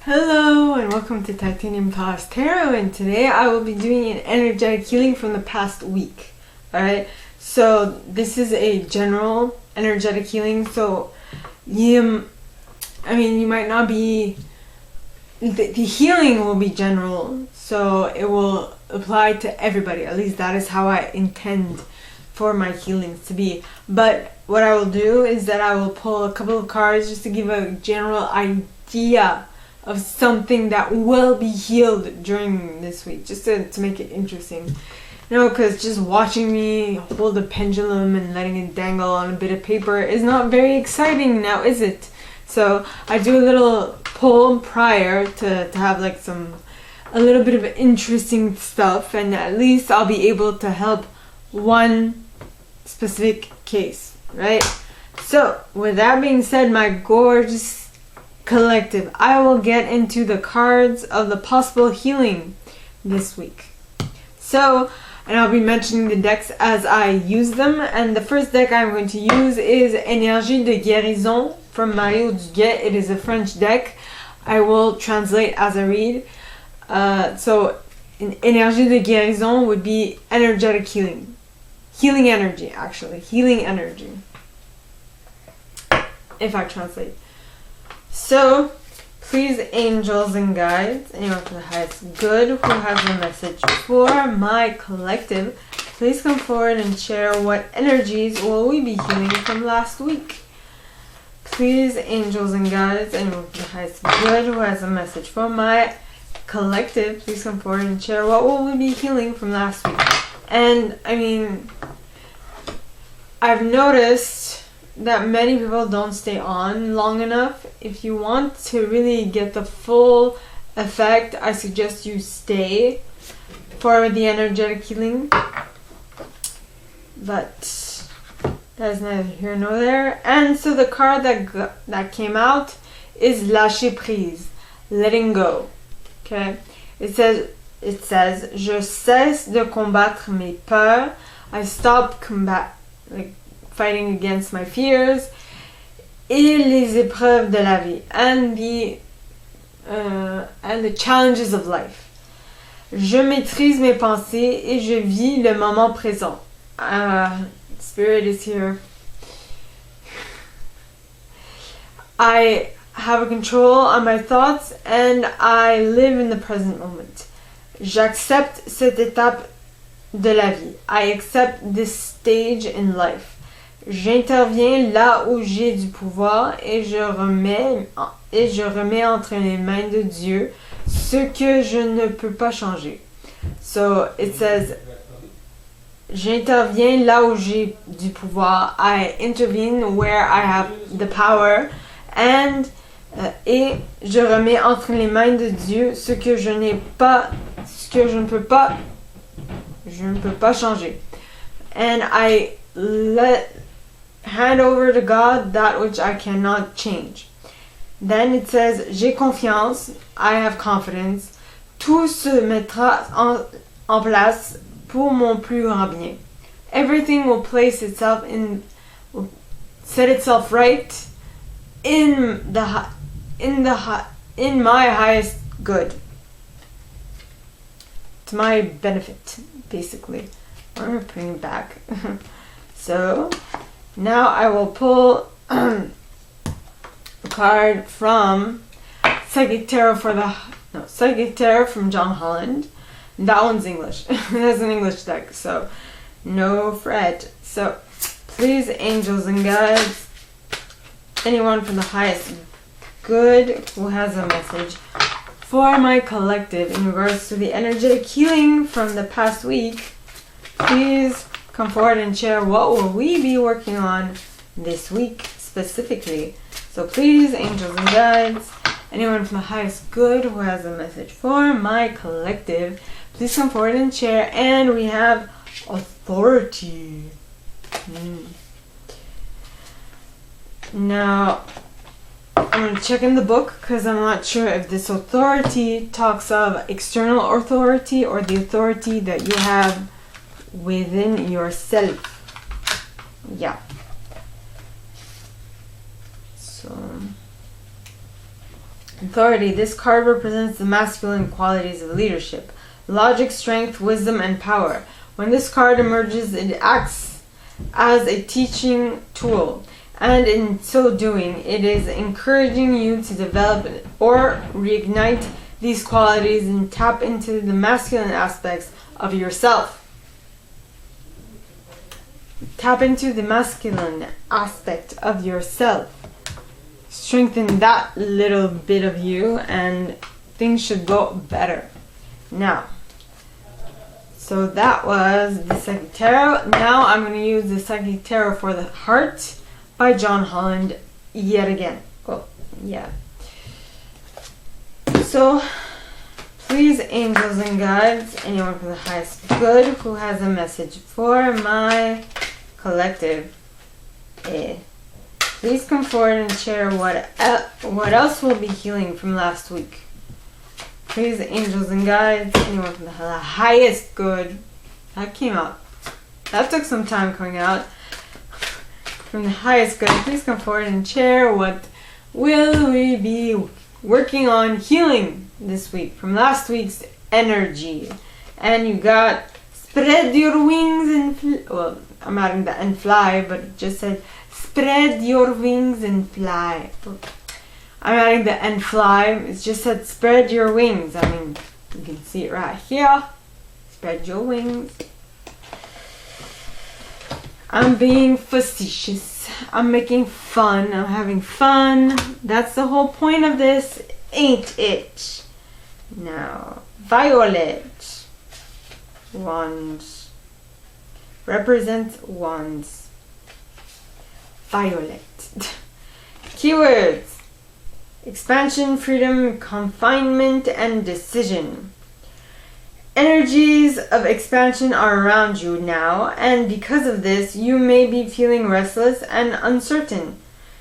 Hello and welcome to Titanium Palace Tarot, and today I will be doing an energetic healing from the past week. Alright, so this is a general energetic healing, so you might not be, the healing will be general, so it will apply to everybody. At least that is how I intend for my healings to be. But what I will do is that I will pull a couple of cards just to give a general idea of something that will be healed during this week, just to make it interesting. You know, because just watching me hold a pendulum and letting it dangle on a bit of paper is not very exciting now, is it? So I do a little poll prior to have like a little bit of interesting stuff, and at least I'll be able to help one specific case, right? So with that being said, my gorgeous collective, I will get into the cards of the possible healing this week. So, and I'll be mentioning the decks as I use them, and the first deck I'm going to use is Énergie de guérison from Mario Duguay. It is a French deck. I will translate as I read. So Énergie de guérison would be energetic healing. Healing energy, actually. Healing energy, if I translate. So, please, angels and guides, anyone for the highest good who has a message for my collective, please come forward and share what energies will we be healing from last week. Please, angels and guides, anyone for the highest good who has a message for my collective, please come forward and share what will we be healing from last week. And, I've noticed that many people don't stay on long enough. If you want to really get the full effect, I suggest you stay for the energetic healing. But that is neither here nor there. And so the card that came out is lâcher prise, letting go. Okay, it says je cesse de combattre mes peurs. I stop fighting against my fears et les épreuves de la vie and the challenges of life. Je maîtrise mes pensées et je vis le moment présent. Spirit is here. I have a control on my thoughts and I live in the present moment. J'accepte cette étape de la vie. I accept this stage in life. J'interviens là où j'ai du pouvoir et je remets entre les mains de Dieu ce que je ne peux pas changer. So it says, j'interviens là où j'ai du pouvoir. I intervene where I have the power, and et je remets entre les mains de Dieu ce que je ne peux pas changer. And I hand over to God that which I cannot change. Then it says, j'ai confiance, I have confidence, tout se mettra en place pour mon plus grand bien. Everything will set itself right in my highest good. To my benefit, basically. I'm putting it back. So now I will pull a card from Psychic Tarot from John Holland. That one's English. That's an English deck, so no fret. So please, angels and guides, anyone from the highest good who has a message for my collective in regards to the energetic healing from the past week, please come forward and share what will we be working on this week specifically. So please, angels and guides, anyone from the highest good who has a message for my collective, please come forward and share. And we have authority. Now, I'm going to check in the book because I'm not sure if this authority talks of external authority or the authority that you have within yourself. Yeah. So Authority. This card represents the masculine qualities of leadership. Logic, strength, wisdom, and power. When this card emerges, it acts as a teaching tool. And in so doing, it is encouraging you to develop or reignite these qualities and tap into the masculine aspects of yourself. Tap into the masculine aspect of yourself. Strengthen that little bit of you and things should go better. Now, so that was the Psychic Tarot. Now I'm going to use the Psychic Tarot for the Heart by John Holland yet again. Oh, yeah. So, please, angels and guides, anyone from the highest good who has a message for my collective, please come forward and share what else will be healing from last week. Please, angels and guides, anyone from the highest good. That came out. That took some time coming out. From the highest good, please come forward and share what will we be working on healing this week from last week's energy. And you got spread your wings and well, I'm adding the and fly, but it just said spread your wings and fly. I'm adding the and fly. It just said spread your wings. I mean, you can see it right here. Spread your wings. I'm being facetious. I'm making fun. I'm having fun. That's the whole point of this, ain't it? Now, violet. Wands. Represents wands. Violet. Keywords. Expansion, freedom, confinement, and decision. Energies of expansion are around you now, and because of this, you may be feeling restless and uncertain.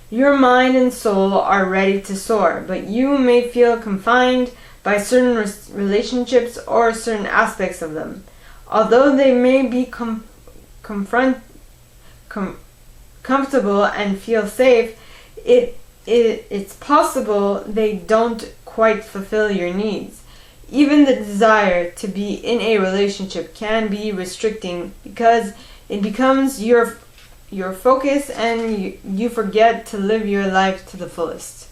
Your mind and soul are ready to soar, but you may feel confined by certain relationships or certain aspects of them. Although they may be comfortable and feel safe, it's possible they don't quite fulfill your needs. Even the desire to be in a relationship can be restricting because it becomes your focus and you forget to live your life to the fullest.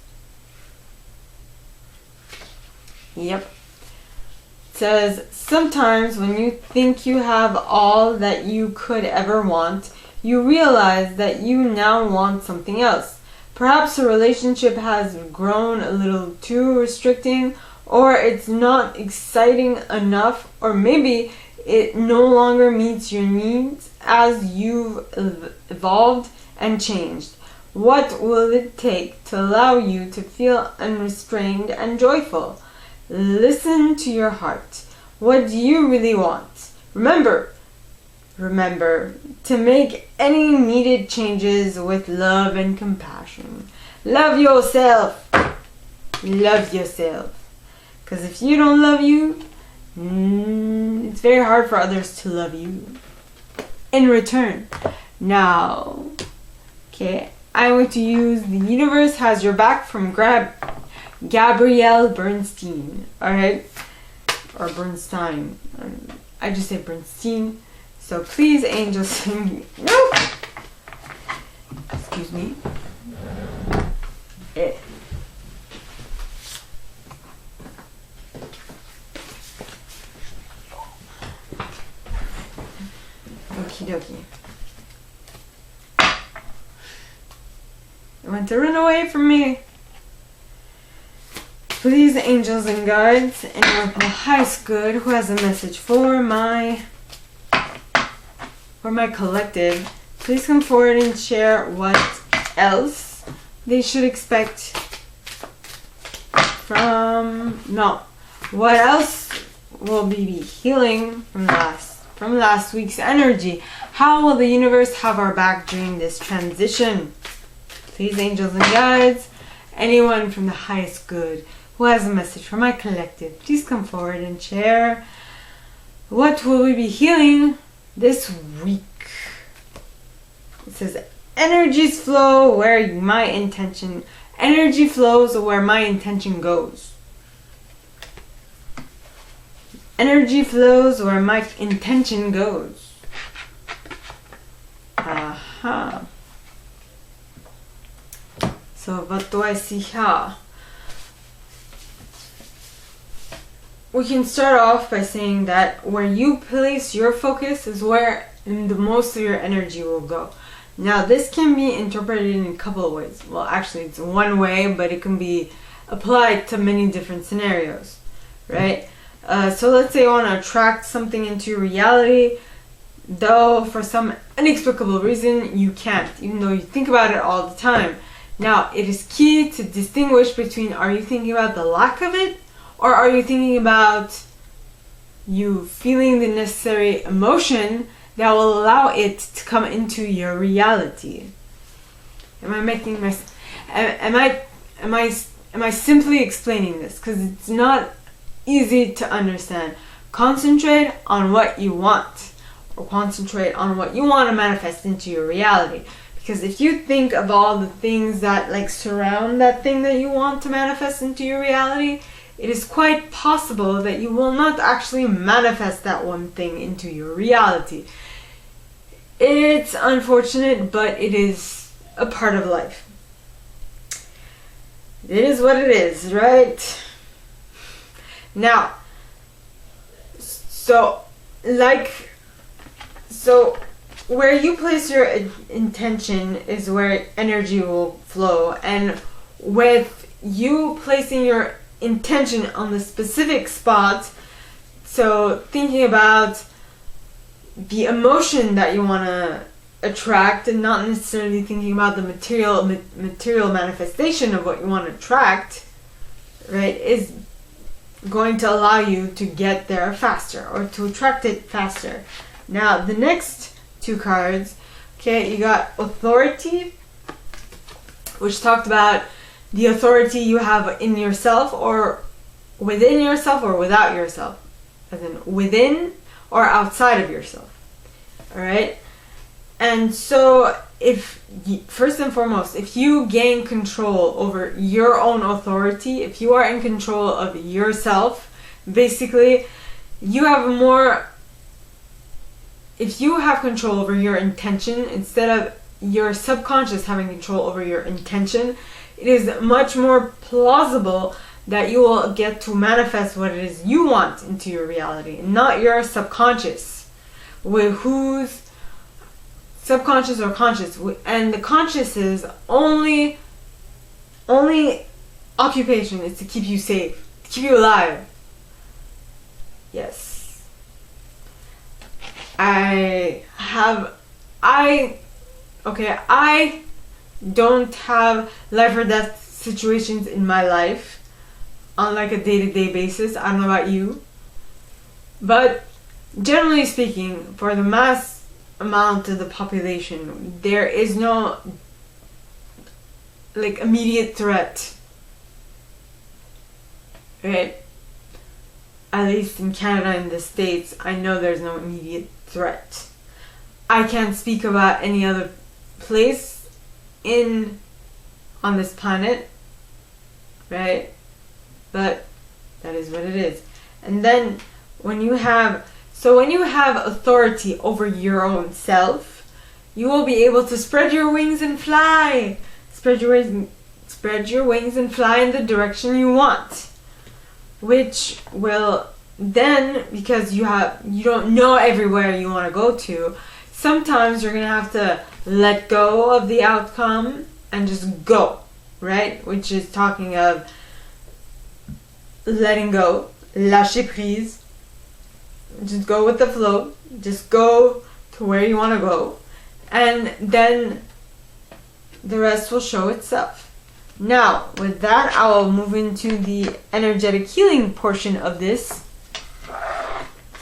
Yep. It says, sometimes when you think you have all that you could ever want, you realize that you now want something else. Perhaps a relationship has grown a little too restricting, or it's not exciting enough, or maybe it no longer meets your needs as you've evolved and changed. What will it take to allow you to feel unrestrained and joyful? Listen to your heart. What do you really want? Remember to make any needed changes with love and compassion. Love yourself. Love yourself. Because if you don't love you, it's very hard for others to love you in return. Now, okay, I'm going to use The Universe Has Your Back from Gabrielle Bernstein. Alright? Or Bernstein. I just say Bernstein. So please, angels, no! Excuse me. Okie dokie. You want to run away from me? Please, angels and guides, anyone from the highest good who has a message for my collective, please come forward and share what else they should expect what else will be healing from last week's energy. How will the universe have our back during this transition? Please, angels and guides, anyone from the highest good who has a message for my collective, please come forward and share what will we be healing this week. It says, energies flow where my intention Energy flows where my intention goes. Energy flows where my intention goes. Aha. So what do I see here? We can start off by saying that where you place your focus is where the most of your energy will go. Now this can be interpreted in a couple of ways. Well, actually it's one way, but it can be applied to many different scenarios, right? So let's say you want to attract something into your reality, though for some inexplicable reason you can't, even though you think about it all the time. Now it is key to distinguish between, are you thinking about the lack of it, or are you thinking about you feeling the necessary emotion that will allow it to come into your reality? Am I making my am I simply explaining this? Because it's not easy to understand. Concentrate on what you want, or concentrate on what you want to manifest into your reality. Because if you think of all the things that like surround that thing that you want to manifest into your reality, it is quite possible that you will not actually manifest that one thing into your reality. It's unfortunate, but it is a part of life. It is what it is, right? Now, so where you place your intention is where energy will flow, and with you placing your intention on the specific spot, so thinking about the emotion that you want to attract and not necessarily thinking about the material manifestation of what you want to attract, right, is going to allow you to get there faster, or to attract it faster. Now the next two cards, okay, you got authority, which talked about the authority you have in yourself, or within yourself, or without yourself, as in within or outside of yourself. All right. And so if first and foremost, if you gain control over your own authority, if you are in control of yourself, basically you have more, if you have control over your intention instead of your subconscious having control over your intention, it is much more plausible that you will get to manifest what it is you want into your reality, not your subconscious, with whose subconscious or conscious, and the conscious's only occupation is to keep you safe, to keep you alive. Yes. I don't have life or death situations in my life on like a day-to-day basis. I don't know about you, but generally speaking, for the mass amount of the population, there is no like immediate threat, right? At least in Canada and the States, I know there's no immediate threat. I can't speak about any other place on this planet, right? But that is what it is. And then when you have authority over your own self, you will be able to spread your wings and fly. Spread your wings and fly in the direction you want. Which will then, because you don't know everywhere you want to go to, sometimes you're going to have to let go of the outcome and just go, right? Which is talking of letting go, lâcher prise. Just go with the flow. Just go to where you want to go. And then the rest will show itself. Now, with that, I will move into the energetic healing portion of this.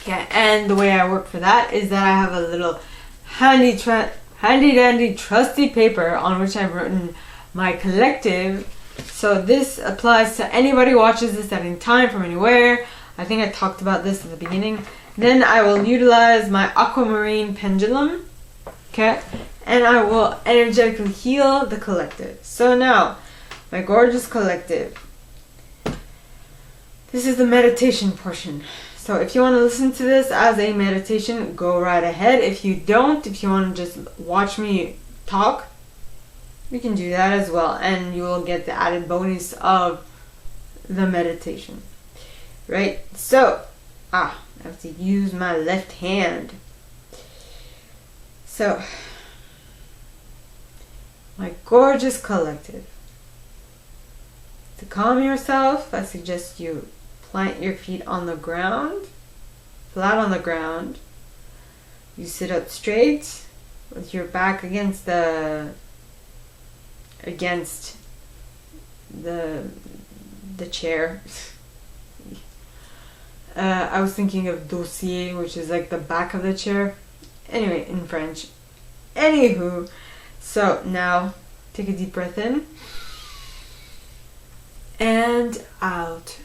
Okay, and the way I work for that is that I have a little handy dandy trusty paper on which I've written my collective. So this applies to anybody who watches this at any time from anywhere. I think I talked about this at the beginning. Then I will utilize my aquamarine pendulum, okay, and I will energetically heal the collective. So now, My gorgeous collective. This is the meditation portion. So if you want to listen to this as a meditation, go right ahead. If you don't, if you want to just watch me talk, you can do that as well. And you will get the added bonus of the meditation. Right? So, I have to use my left hand. So, my gorgeous collective. To calm yourself, I suggest you plant your feet on the ground, flat on the ground. You sit up straight with your back against the chair. I was thinking of dossier, which is like the back of the chair. Anyway, in French. Anywho, so now take a deep breath in and out.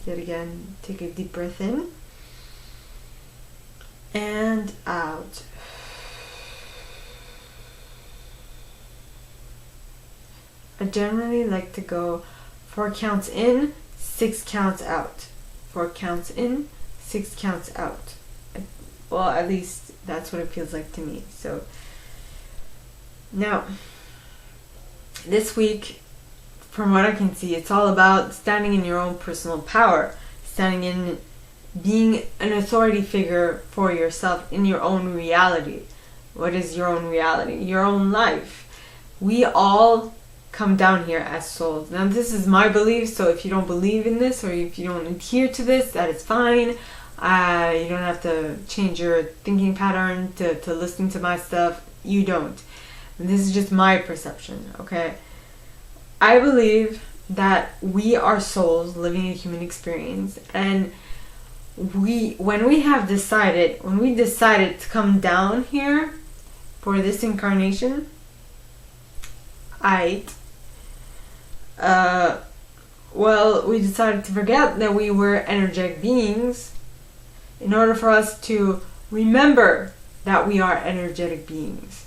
Yet again, take a deep breath in and out. I generally like to go 4 counts in, 6 counts out. 4 counts in, 6 counts out. Well, at least that's what it feels like to me. So now, this week, from what I can see, it's all about standing in your own personal power, standing in, being an authority figure for yourself in your own reality. What is your own reality? Your own life. We all come down here as souls. Now, this is my belief, so if you don't believe in this or if you don't adhere to this, that is fine. You don't have to change your thinking pattern to listen to my stuff. You don't. This is just my perception, okay? I believe that we are souls living a human experience, and when we decided to come down here for this incarnation, we decided to forget that we were energetic beings in order for us to remember that we are energetic beings.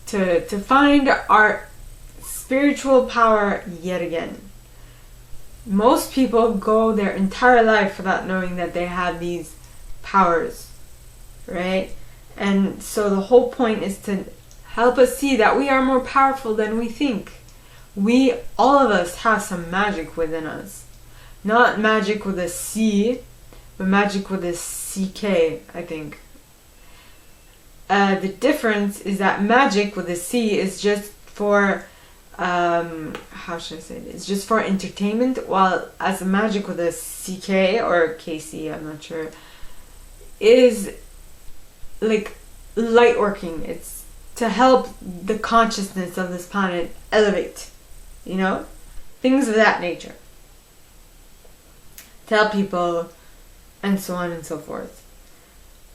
To find our spiritual power yet again. Most people go their entire life without knowing that they have these powers, right? And so the whole point is to help us see that we are more powerful than we think. All of us have some magic within us. Not magic with a C, but magic with a CK, I think. The difference is that magic with a C is just for, how should I say it? It's just for entertainment, while as a magic with a CK or KC, I'm not sure, is like light working. It's to help the consciousness of this planet elevate, things of that nature. To help people, and so on and so forth.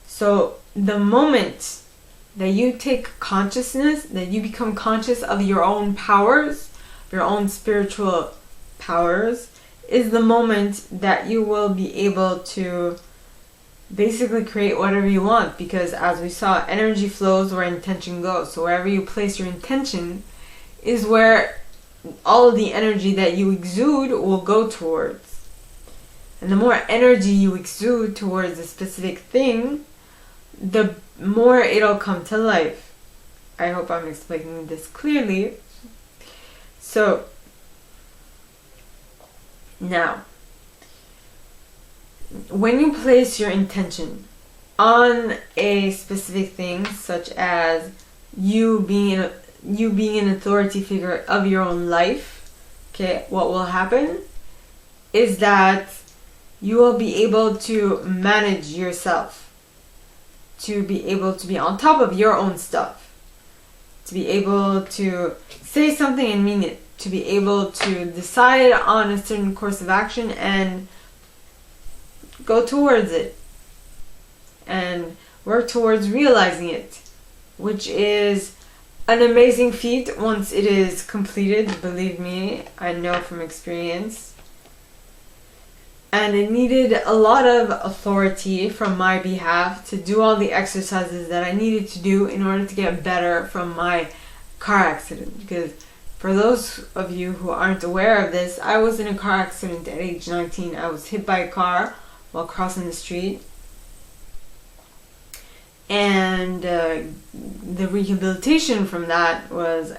So the moment that you take consciousness, that you become conscious of your own powers, your own spiritual powers, is the moment that you will be able to basically create whatever you want, because as we saw, energy flows where intention goes. So wherever you place your intention is where all of the energy that you exude will go towards. And the more energy you exude towards a specific thing, the more it'll come to life. I hope I'm explaining this clearly. So, now, when you place your intention on a specific thing, such as you being an authority figure of your own life, okay, what will happen is that you will be able to manage yourself, to be able to be on top of your own stuff, to be able to say something and mean it, to be able to decide on a certain course of action and go towards it and work towards realizing it, which is an amazing feat once it is completed. Believe me, I know from experience. And it needed a lot of authority from my behalf to do all the exercises that I needed to do in order to get better from my car accident. Because for those of you who aren't aware of this, I was in a car accident at age 19. I was hit by a car while crossing the street. And the rehabilitation from that was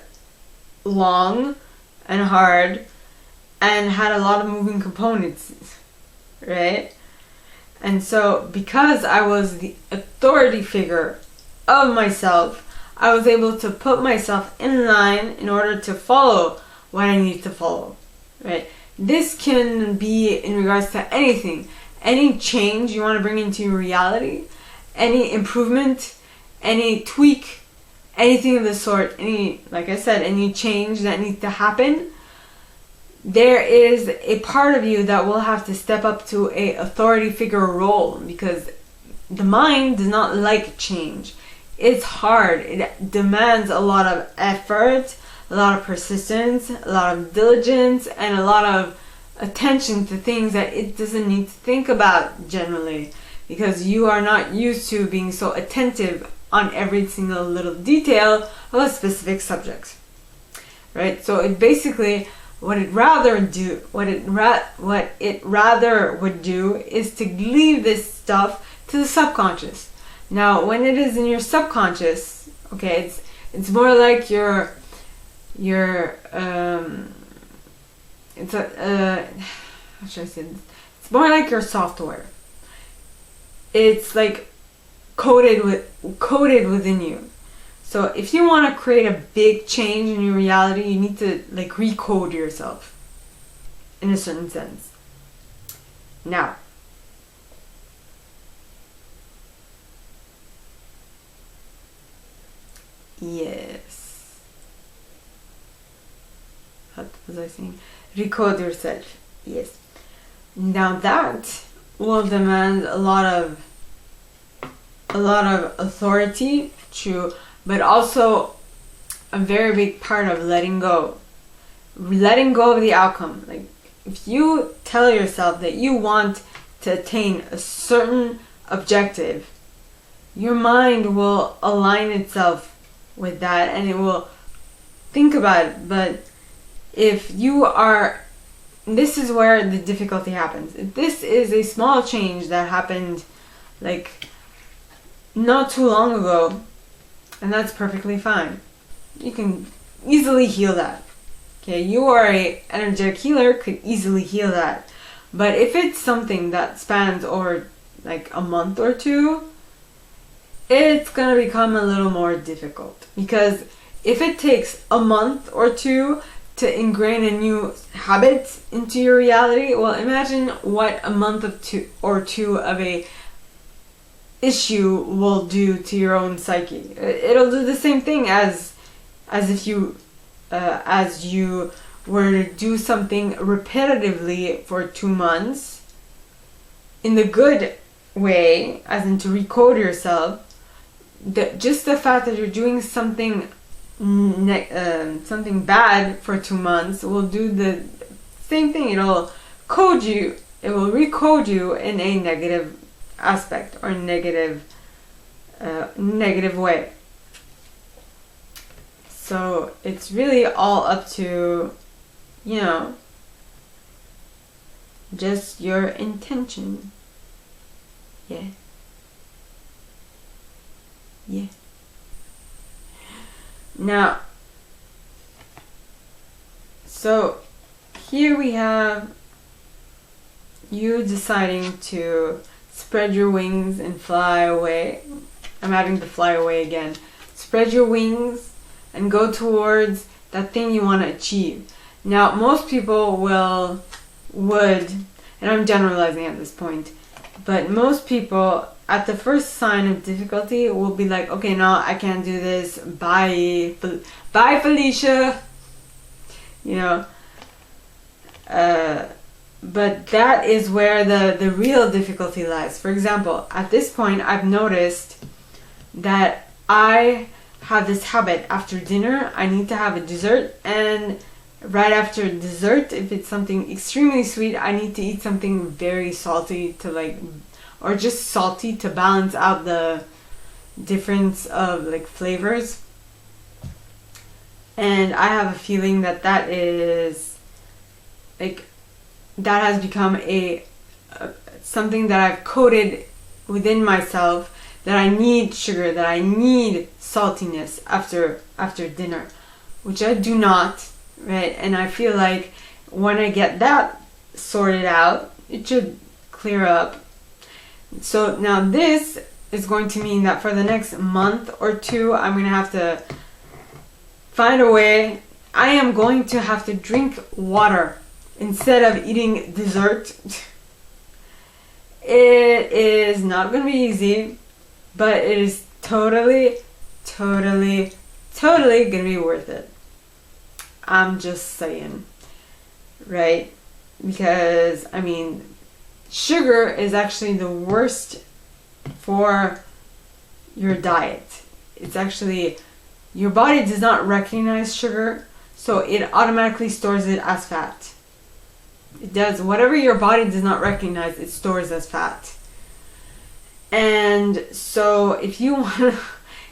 long and hard and had a lot of moving components, right? And so because I was the authority figure of myself, I was able to put myself in line in order to follow what I need to follow, right? This can be in regards to anything, any change you want to bring into your reality, any improvement, any tweak, anything of the sort, like I said, any change that needs to happen. There is a part of you that will have to step up to a authority figure role, because the mind does not like change. It's hard. It demands a lot of effort, a lot of persistence, a lot of diligence, and a lot of attention to things that it doesn't need to think about generally, because you are not used to being so attentive on every single little detail of a specific subject, right? So it basically, what it rather would do is to leave this stuff to the subconscious. How should I say this? It's more like your software. It's like coded within you. So if you want to create a big change in your reality, you need to like recode yourself in a certain sense. Now, yes. What was I saying? Recode yourself. Yes. Now that will demand a lot of authority, true, but also a very big part of letting go of the outcome. Like if you tell yourself that you want to attain a certain objective, your mind will align itself with that and it will think about it. But if you are, this is where the difficulty happens. If this is a small change that happened like not too long ago, and that's perfectly fine. You can easily heal that. Okay, you are a energetic healer, could easily heal that. But if it's something that spans over like a month or two, it's gonna become a little more difficult. Because if it takes a month or two to ingrain a new habit into your reality, well, imagine what a month or two of a issue will do to your own psyche. It'll do the same thing as if you were to do something repetitively for 2 months in the good way, as in to recode yourself. Just the fact that you're doing something bad for 2 months will do the same thing. It'll code you. It will recode you in a negative aspect or negative way. So it's really all up to, just your intention. Yeah. Now, so here we have you deciding to spread your wings and fly away. I'm having to fly away again. Spread your wings and go towards that thing you want to achieve. Now, most people would, and I'm generalizing at this point, but most people at the first sign of difficulty will be like, okay, no, I can't do this. Bye, Felicia. But that is where the real difficulty lies. For example, at this point, I've noticed that I have this habit. After dinner, I need to have a dessert and right after dessert, if it's something extremely sweet, I need to eat something very salty to like, or just salty to balance out the difference of like flavors. And I have a feeling that that is like, that has become a something that I've coded within myself, that I need sugar, that I need saltiness after dinner, which I do not, right? And I feel like when I get that sorted out, it should clear up. So now this is going to mean that for the next month or two, I'm going to have to find a way. I am going to have to drink water instead of eating dessert. It is not going to be easy, but it is totally going to be worth it. I'm just saying, right? Because, I mean, sugar is actually the worst for your diet. It's actually, your body does not recognize sugar, so it automatically stores it as fat. It does. Whatever your body does not recognize, it stores as fat. And so if you want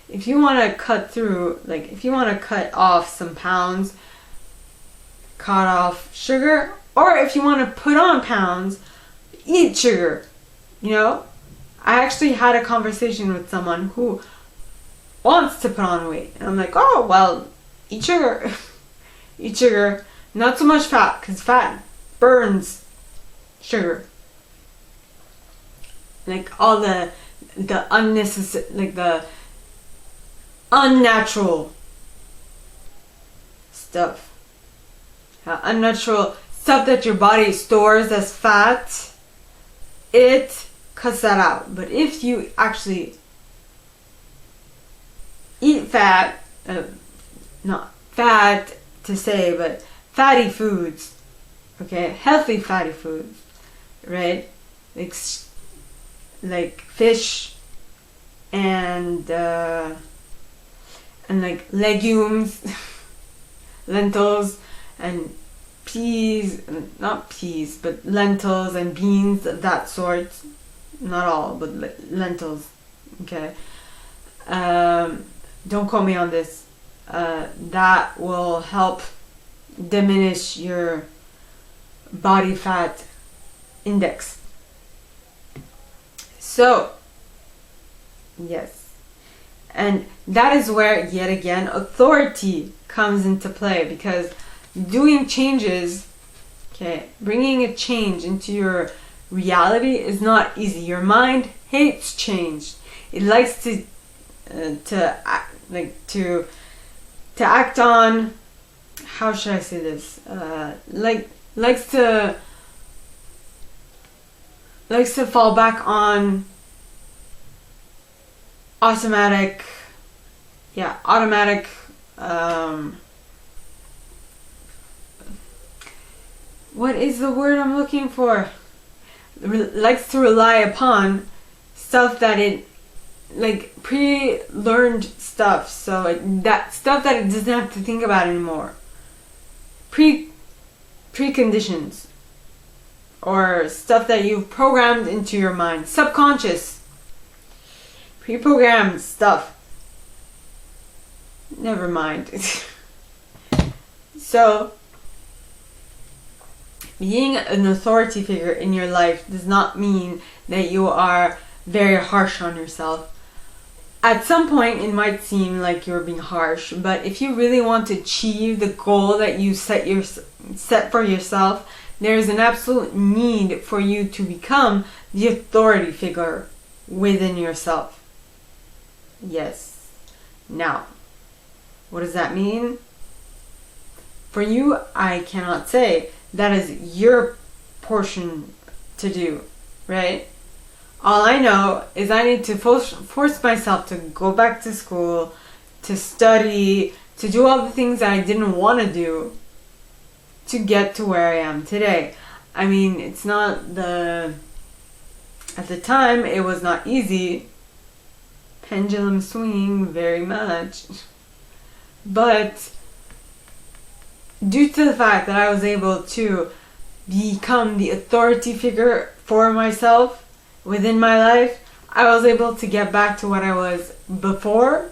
to cut through, like if you want to cut off some pounds, cut off sugar, or if you want to put on pounds, eat sugar. You know, I actually had a conversation with someone who wants to put on weight, and I'm like, oh well, eat sugar. Eat sugar, not so much fat, because fat burns sugar. Like all the unnecessary, like the unnatural stuff. Unnatural stuff that your body stores as fat, it cuts that out. But if you actually eat fat, not fat to say, but fatty foods, okay, healthy fatty foods, right? Like fish and like legumes, lentils and peas, not peas, but lentils and beans of that sort. Not all, but lentils, okay? Don't quote me on this. That will help diminish your body fat index. So, yes. And that is where, yet again, authority comes into play, because doing changes, okay, bringing a change into your reality is not easy. Your mind hates change. It likes to act on, how should I say this? Likes to fall back on automatic. What is the word I'm looking for? Likes to rely upon stuff that it, like pre-learned stuff, so that stuff that it doesn't have to think about anymore. Preconditions, or stuff that you've programmed into your mind, subconscious, pre-programmed stuff. Never mind. So, being an authority figure in your life does not mean that you are very harsh on yourself. At some point, it might seem like you're being harsh, but if you really want to achieve the goal that you set for yourself, there is an absolute need for you to become the authority figure within yourself. Yes. Now, what does that mean? For you, I cannot say. That is your portion to do, right? All I know is I need to force myself to go back to school, to study, to do all the things that I didn't want to do to get to where I am today. I mean, it's not at the time, it was not easy. Pendulum swinging very much. But due to the fact that I was able to become the authority figure for myself within my life, I was able to get back to what I was before.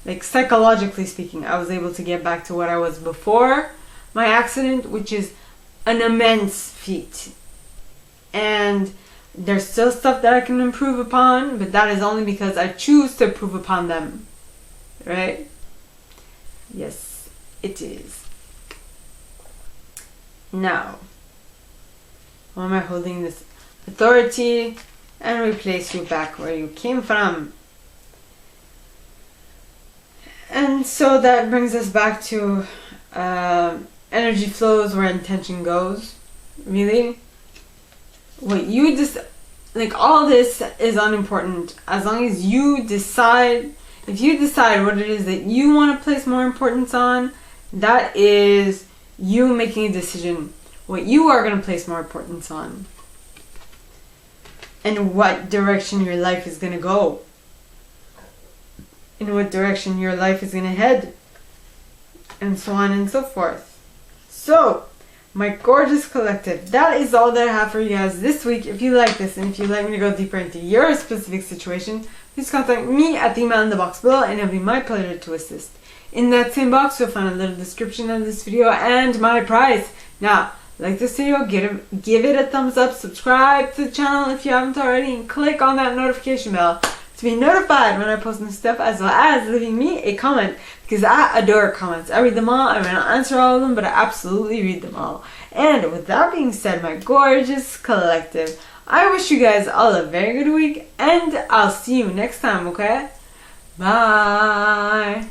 Like, psychologically speaking, I was able to get back to what I was before my accident, which is an immense feat. And there's still stuff that I can improve upon, but that is only because I choose to improve upon them. Right? Yes, it is. Now, why am I holding this authority and replace you back where you came from? And so that brings us back to energy flows where intention goes. Really, what you just like, all this is unimportant as long as you decide. If you decide what it is that you want to place more importance on, that is you making a decision what you are going to place more importance on and what direction your life is going to go, in what direction your life is going to head, and so on and so forth. So, my gorgeous collective, that is all that I have for you guys this week. If you like this and if you'd like me to go deeper into your specific situation, please contact me at the email in the box below and it'll be my pleasure to assist. In that same box, you'll find a little description of this video and my price. Now, like this video, give it a thumbs up, subscribe to the channel if you haven't already, and click on that notification bell to be notified when I post new stuff, as well as leaving me a comment, because I adore comments. I read them all. I may not answer all of them, but I absolutely read them all. And with that being said, my gorgeous collective, I wish you guys all a very good week, and I'll see you next time, okay? Bye!